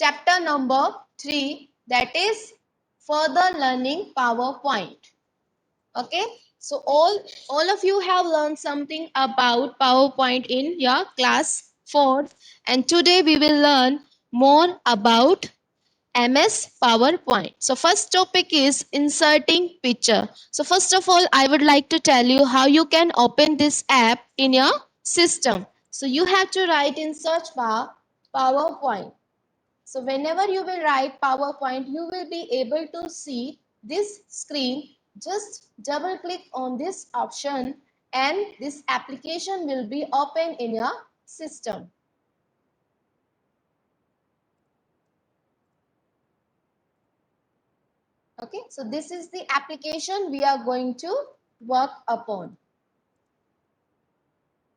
chapter number 3, that is further learning PowerPoint. Okay, so all of you have learned something about PowerPoint in your class 4, and today we will learn more about MS PowerPoint. So first topic is inserting picture. So first of all, I would like to tell you how you can open this app in your system. So you have to write in search bar PowerPoint. So whenever you will write PowerPoint, you will be able to see this screen. Just double click on this option and this application will be open in your system. Okay, so this is the application we are going to work upon.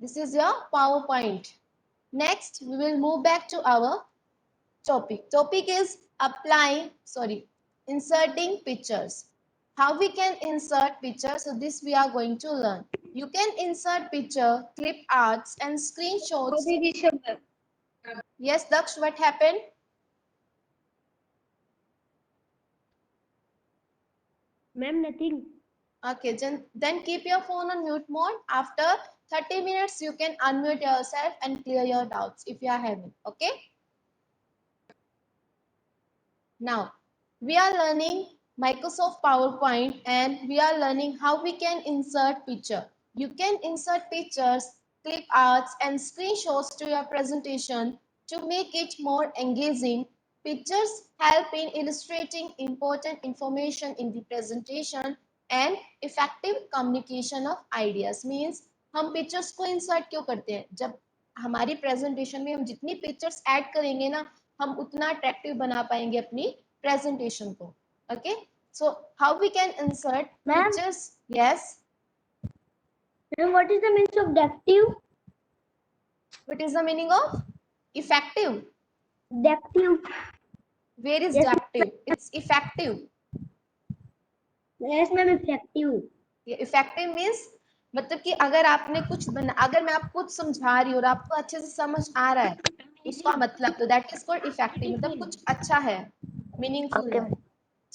This is your PowerPoint. Next, we will move back to our topic. Topic is inserting pictures. How we can insert pictures? So this we are going to learn. You can insert picture, clip arts and screenshots. Yes, Daksh, what happened? Ma'am, nothing. Okay, then keep your phone on mute mode. After 30 minutes, you can unmute yourself and clear your doubts if you are having. Okay. Now, we are learning Microsoft PowerPoint and we are learning how we can insert picture. You can insert pictures, clip arts and screenshots to your presentation to make it more engaging. Pictures help in illustrating important information in the presentation and effective communication of ideas. Means हम pictures को insert क्यों करते हैं? जब हमारी presentation में हम जितनी pictures add करेंगे ना, हम उतना अट्रैक्टिव बना पाएंगे अपनी प्रेजेंटेशन को. Okay, so how we can insert pictures. Yes, What is the meaning of adaptive? what is the meaning of effective? Adaptive. Where is Yes, adaptive? It's effective. Yes, ma'am, effective. ये effective means मतलब कि अगर आपने कुछ अगर मैं आपको कुछ समझा रही हूँ और आपको अच्छे से समझ आ रहा है उसका मतलब, तो दैट इज कॉल्ड इफेक्टिव. मतलब कुछ अच्छा है, मीनिंगफुल है.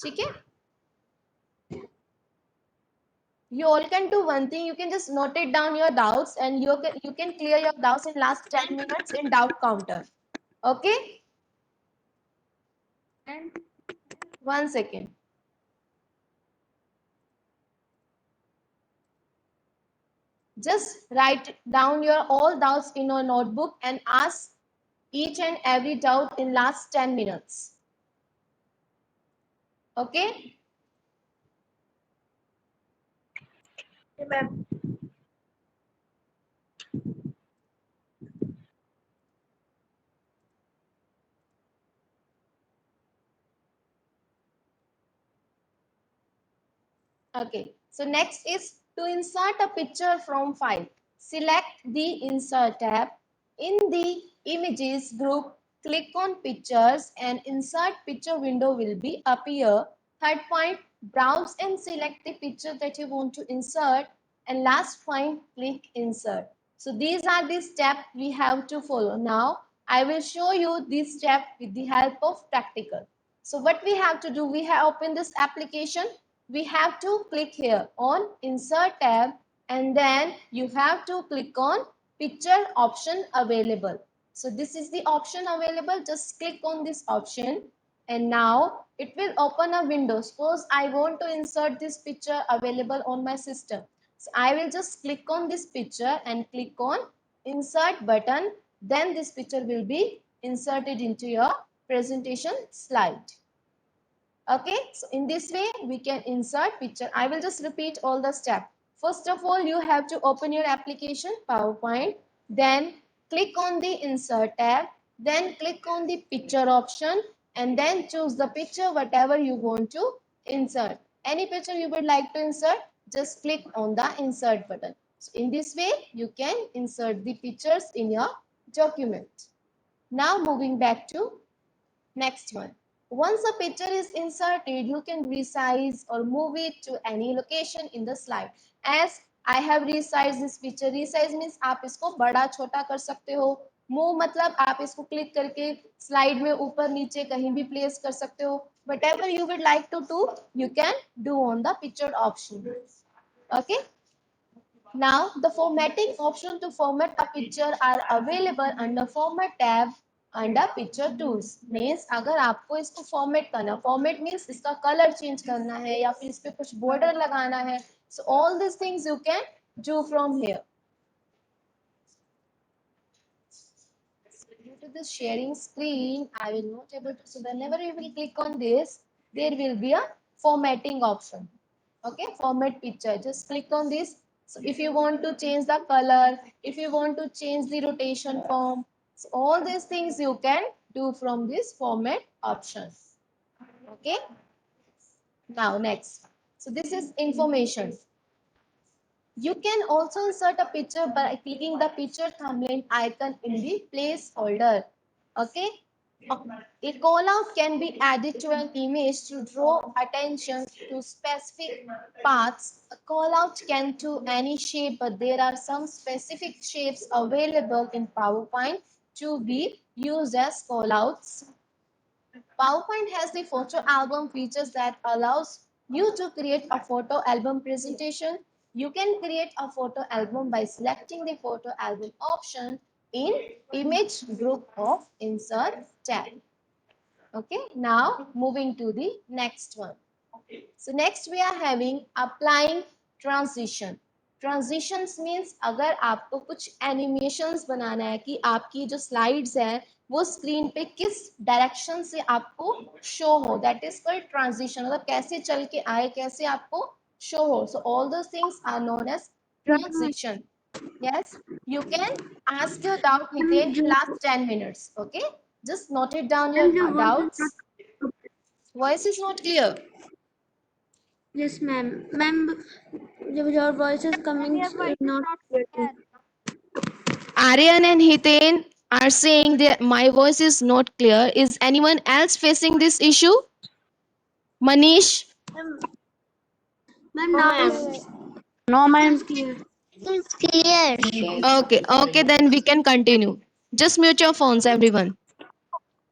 ठीक है. You all can do one thing. You can just note it down your doubts and you can clear your doubts in last 10 minutes in doubt counter. Okay. And 1 second. Just write down your all doubts in your notebook and ask each and every doubt in last 10 minutes. Okay. ma'am. Okay. So next is to insert a picture from file. Select the insert tab. In the images group, click on pictures and insert picture window will be appear. Third point, browse and select the picture that you want to insert. And last point, click insert. So these are the steps we have to follow. Now I will show you this step with the help of practical. So what we have to do, we have opened this application. We have to click here on insert tab and then you have to click on picture option available. So this is the option available. Just click on this option and now it will open a window. Suppose I want to insert this picture available on my system. So I will just click on this picture and click on insert button. Then this picture will be inserted into your presentation slide. Okay, so in this way we can insert picture. I will just repeat all the steps. First of all, you have to open your application PowerPoint, then click on the insert tab, then click on the picture option and then choose the picture whatever you want to insert. Any picture you would like to insert, just click on the insert button. So in this way you can insert the pictures in your document. Now moving back to next one. Once a picture is inserted, you can resize or move it to any location in the slide. As I have resized this picture. Resize means आप इसको बड़ा छोटा कर सकते हो, move मतलब आप इसको क्लिक करके स्लाइड में ऊपर नीचे कहीं भी प्लेस कर सकते हो. Whatever you would like to do, you can do on the picture option. Okay. Now the formatting option to format a picture are available under format tab under picture tools. Means अगर आपको इसको format करना, format means इसका color change करना है या फिर इस पे कुछ border लगाना है, so all these things you can do from here. Due to this sharing screen, I will not able to. So whenever you will click on this, there will be a formatting option. Okay, format picture. Just click on this. So if you want to change the color, if you want to change the rotation form, so all these things you can do from this format option. Okay. Now next. So this is information. You can also insert a picture by clicking the picture thumbnail icon in the placeholder. Okay. A callout can be added to an image to draw attention to specific parts. A callout can do any shape, but there are some specific shapes available in PowerPoint to be used as callouts. PowerPoint has the photo album features that allows you to create a photo album presentation. You can create a photo album by selecting the photo album option in image group of insert tab. Okay, now moving to the next one. So next we are having applying transition. Transitions means अगर आपको कुछ animations बनाना है कि आपकी जो slides है वो screen पे किस direction से आपको show हो, that is called transition. मतलब कैसे चल के आए, कैसे आपको show हो. So all those things are known as transition. Yes, you can ask your doubt Hiten in last 10 minutes. Okay, just note it down your doubts. Voice is not clear. Yes, ma'am. Ma'am, your voice is coming not clear. Aryan and Hiten are saying that my voice is not clear. Is anyone else facing this issue? Manish? Ma'am, now No, ma'am, it's clear. it's clear. Okay, then we can continue. Just mute your phones, everyone.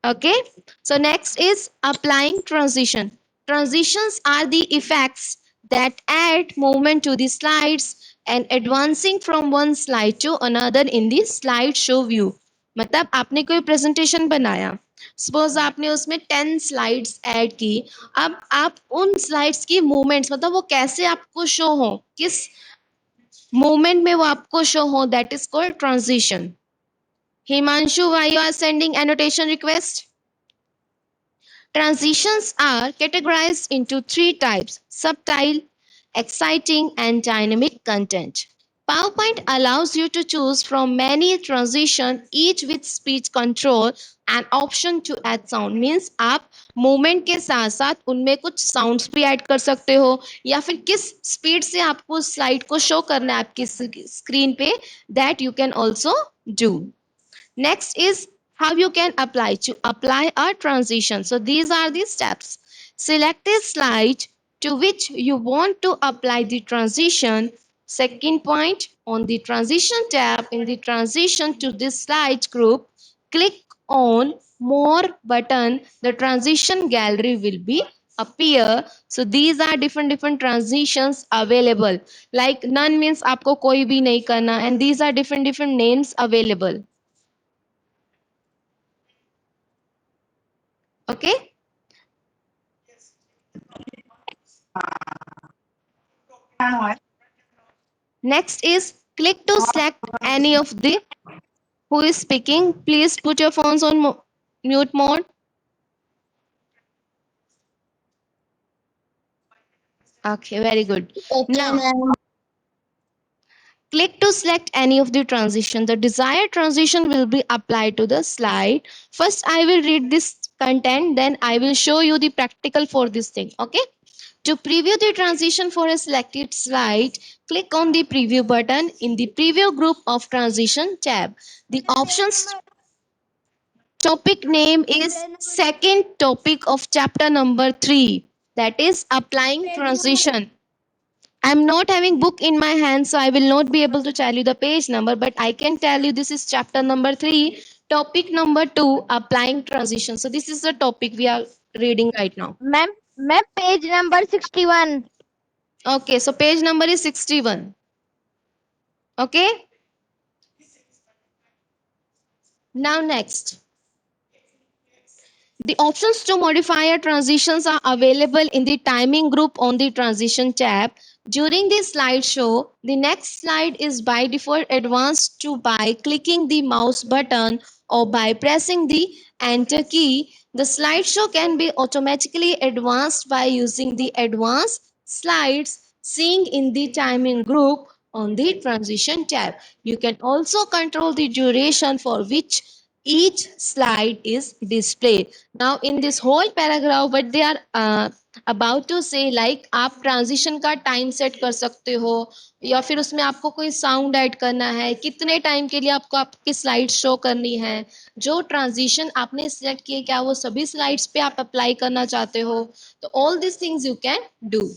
Okay, so next is applying transition. Transitions are the effects that add movement to the slides and advancing from one slide to another in the slideshow view. मतलब आपने कोई presentation बनाया, suppose आपने उसमें 10 slides add की, अब आप उन स्लाइड्स की मूवमेंट्स मतलब वो कैसे आपको शो हो, किस मूवमेंट में वो आपको शो हो, that is called transition. Himanshu, why you are sending annotation request? Transitions are categorized into three types: subtle, exciting, and dynamic content. PowerPoint allows you to choose from many transitions, each with speech control and option to add sound. Means आप movement के साथ साथ उनमें कुछ sounds भी add कर सकते हो या फिर किस speed से आपको slide को show करना है आपकी screen पे, that you can also do. Next is how you can apply to apply a transition. So these are the steps. Select a slide to which you want to apply the transition. Second point, on the transition tab in the transition to this slide group, click on more button. The transition gallery will be appear. So these are different transitions available. Like none means आपको कोई भी नहीं करना, and these are different names available. Okay. Next is click to select any of the who is speaking. Please put your phones on mute mode. Okay, very good. Okay, Now ma'am. click to select any of the transition. The desired transition will be applied to the slide. First, I will read this content, then I will show you the practical for this thing. Okay. To preview the transition for a selected slide, click on the preview button in the preview group of transition tab. The options topic name is second topic of chapter number 3, that is applying transition. I'm not having book in my hand, so I will not be able to tell you the page number, but I can tell you this is chapter number 3, topic number 2, applying transition. So this is the topic we are reading right now. Ma'am, page number 61. Okay, so page number is 61. Okay, now next. The options to modify your transitions are available in the timing group on the transition tab. During the slideshow, the next slide is by default advanced to by clicking the mouse button or by pressing the enter key. The slideshow can be automatically advanced by using the advanced slides seeing in the timing group on the transition tab. You can also control the duration for which each slide is displayed. Now in this whole paragraph what they are about to say, like आप transition का time set कर सकते हो या फिर उसमें आपको कोई साउंड ऐड करना है, कितने टाइम के लिए आपको आपकी स्लाइड शो करनी है, जो ट्रांजिशन आपने सिलेक्ट किए क्या वो सभी स्लाइड्स पे आप अप्लाई करना चाहते हो, तो all this things you can do.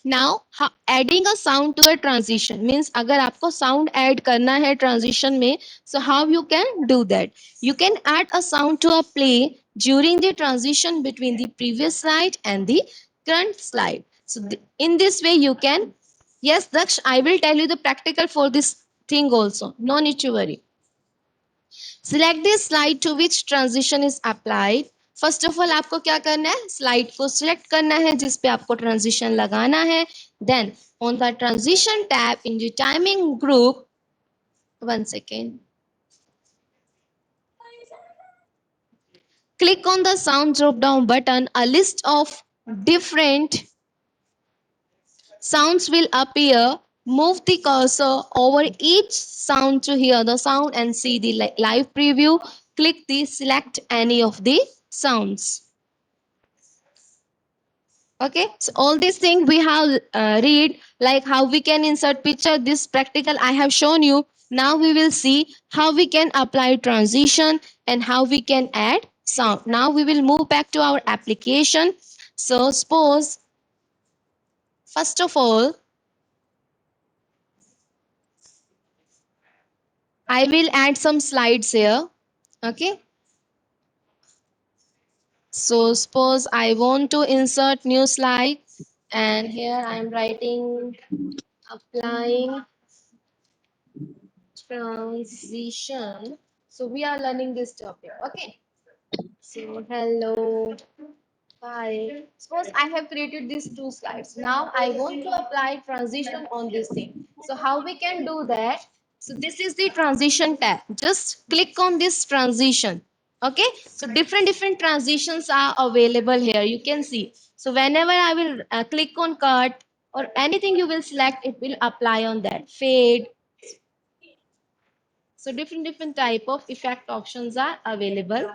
Now, adding a sound to a transition means अगर आपको sound add करना है transition में, so how you can do that? You can add a sound to a play during the transition between the previous slide and the current slide. So in this way you can, yes Daksh, I will tell you the practical for this thing also. No need to worry. Select the slide to which transition is applied. First of all आपको क्या करना है, slide को select करना है जिस पे आपको ट्रांजिशन लगाना है. Then on the transition tab in the timing group, one second, click on the sound drop down button. A list of different sounds will appear. Move the cursor over each sound to hear the sound and see the live preview. Click the select any of the sounds. Okay, so all these things we have read, like how we can insert picture. This practical I have shown you. Now we will see how we can apply transition and how we can add sound. Now we will move back to our application. So suppose first of all I will add some slides here. Okay, so suppose I want to insert new slide, and here I am writing applying transition. So we are learning this topic. Okay. So hello. Hi. Suppose I have created these two slides. Now I want to apply transition on this thing. So how we can do that? So this is the transition tab. Just click on this transition. Okay. So different transitions are available here. You can see. So whenever I will click on cut or anything you will select, it will apply on that. Fade. So different type of effect options are available.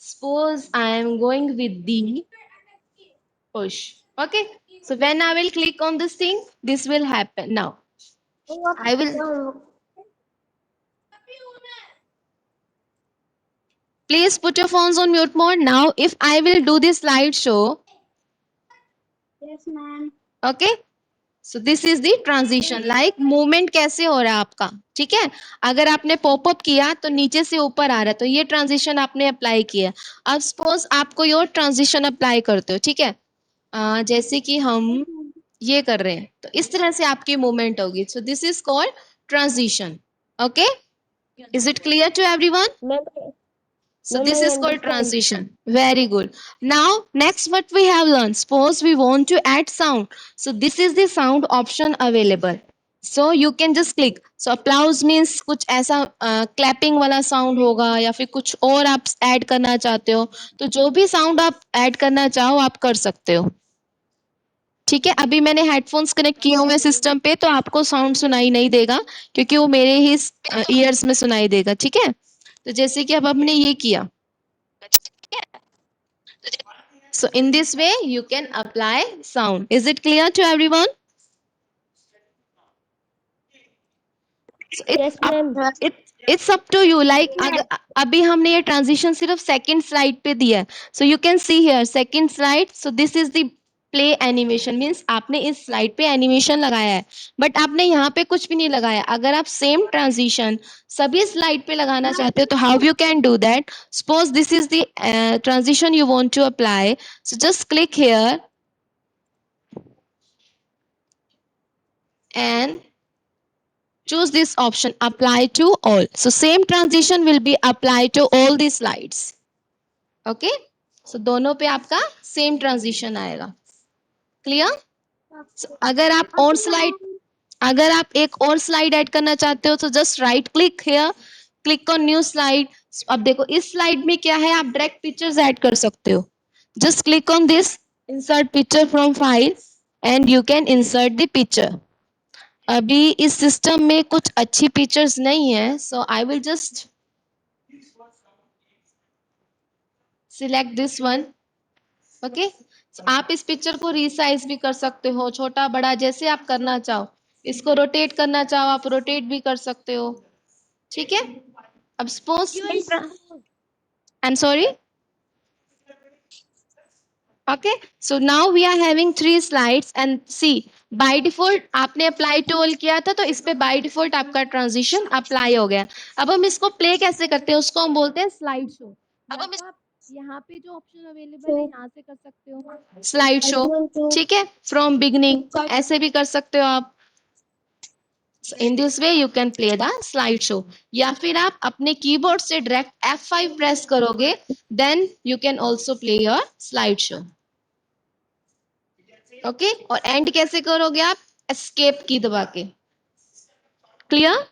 Suppose I am going with the push. Okay. So when I will click on this thing, this will happen. Now I will, please put your phones on mute mode. Now if I will do this slideshow, Yes, ma'am. okay. So this is the transition, like movement कैसे हो रहा है आपका. ठीक है, अगर आपने popup किया तो नीचे से ऊपर आ रहा है, तो ये ट्रांजिशन आपने अप्लाई किया. अब सपोज आप कोई और ट्रांजिशन अप्लाई करते हो. ठीक है, जैसे कि हम ये कर रहे हैं, तो इस तरह से आपकी मूवमेंट होगी. So this is called transition. Okay, is it clear to everyone? Ma'am, So ma'am, this I is called understand. transition. Very good. Now next what we have learned. Suppose we want to add sound. So this is the sound option available. So you can just click. So applause means कुछ ऐसा clapping वाला sound होगा या फिर कुछ और आप add करना चाहते हो. तो जो भी sound आप add करना चाहो आप कर सकते हो. ठीक है, अभी मैंने हेडफोन्स कनेक्ट किए हुए सिस्टम पे, तो आपको साउंड सुनाई नहीं देगा क्योंकि वो मेरे ही ईयर्स में सुनाई देगा. ठीक है, तो जैसे कि अब हमने ये किया. So in this way you can apply sound. Is it clear to everyone? So Yes, ma'am. it's up to you. Like अगर अभी हमने ये transition सिर्फ second slide पे दिया है. So you can see here second slide. So this is the play animation means आपने इस स्लाइड पे एनिमेशन लगाया है, बट आपने यहाँ पे कुछ भी नहीं लगाया। अगर आप सेम ट्रांजिशन सभी स्लाइड पे लगाना चाहते हो तो how you can do that? Suppose this is the transition you want to apply, so just click here and choose this option, apply to all. So same transition will be applied to all the slides. Okay, so दोनों पे आपका same transition आएगा। Clear? अगर आप एक और slide add करना चाहते हो तो just right click here, click on new slide. अब देखो इस स्लाइड में क्या है, आप डायरेक्ट पिक्चर्स ऐड कर सकते हो। Just click on this insert picture from file and you can insert the picture. अभी इस सिस्टम में कुछ अच्छी पिक्चर्स नहीं है, so I will just select this one. Okay, आप इस पिक्चर को रीसाइज भी कर सकते हो, छोटा बड़ा जैसे आप करना चाहो। इसको रोटेट करना चाहो आप रोटेट भी कर सकते हो। ठीक है, अब suppose I am sorry. Okay, so now we are having 3 slides and see by default आपने apply to all किया था तो इस पे by default आपका transition apply हो गया। अब हम इसको play कैसे करते हैं, उसको हम बोलते हैं slide show। अब हम आप यहाँ पे जो ऑप्शन अवेलेबल है यहाँ से कर सकते हो स्लाइड शो। ठीक है, फ्रॉम बिगनिंग ऐसे भी कर सकते हो आप। In this way you can play the slide show, या फिर आप अपने कीबोर्ड से डायरेक्ट F5 प्रेस करोगे then you can also play your slide show. Okay, और एंड कैसे करोगे आप? एस्केप की दबा के। क्लियर?